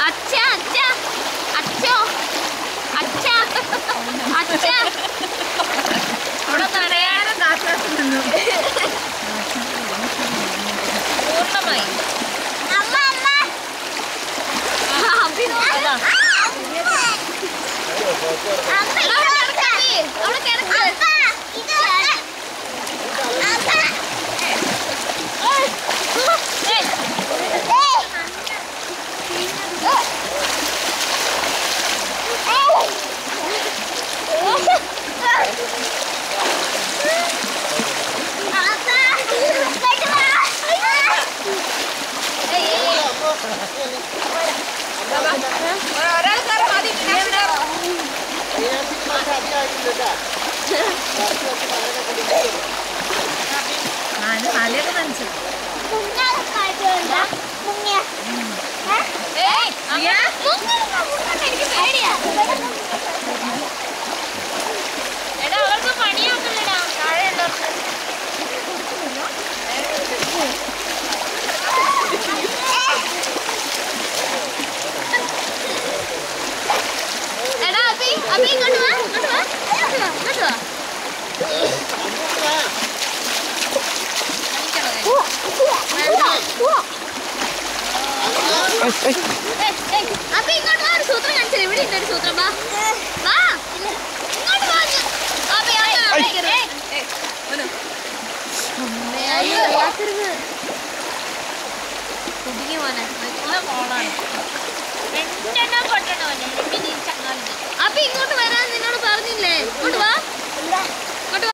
അച്ഛ അച്ഛ അച്ഛോ അച്ഛ അച്ഛ അവിടെ തടയാനും കാത്തു പൂർണ്ണമായി എടാ അവർക്ക് പണിയാക്കുന്നില്ല താഴെയുള്ളവർക്ക് എടാ അപ്പി ഇങ്ങോട്ട് വാ ഇങ്ങോട്ട് വാ അപ്പൊ ഇങ്ങോട്ട് വാ ഒരു സൂത്രം കാണിച്ചില്ല ഇവിടെ ഉണ്ട് ഒരു സൂത്രം വാ വാ ഇങ്ങോട്ട് വാ കുടുങ്ങി പോനെ നല്ല മോളാണ് രണ്ടെണ്ണം പൊട്ടണോ അപ്പൊ ഇങ്ങോട്ട് വരാൻ നിന്നോട് പറഞ്ഞില്ലേ ഇങ്ങോട്ട് വാ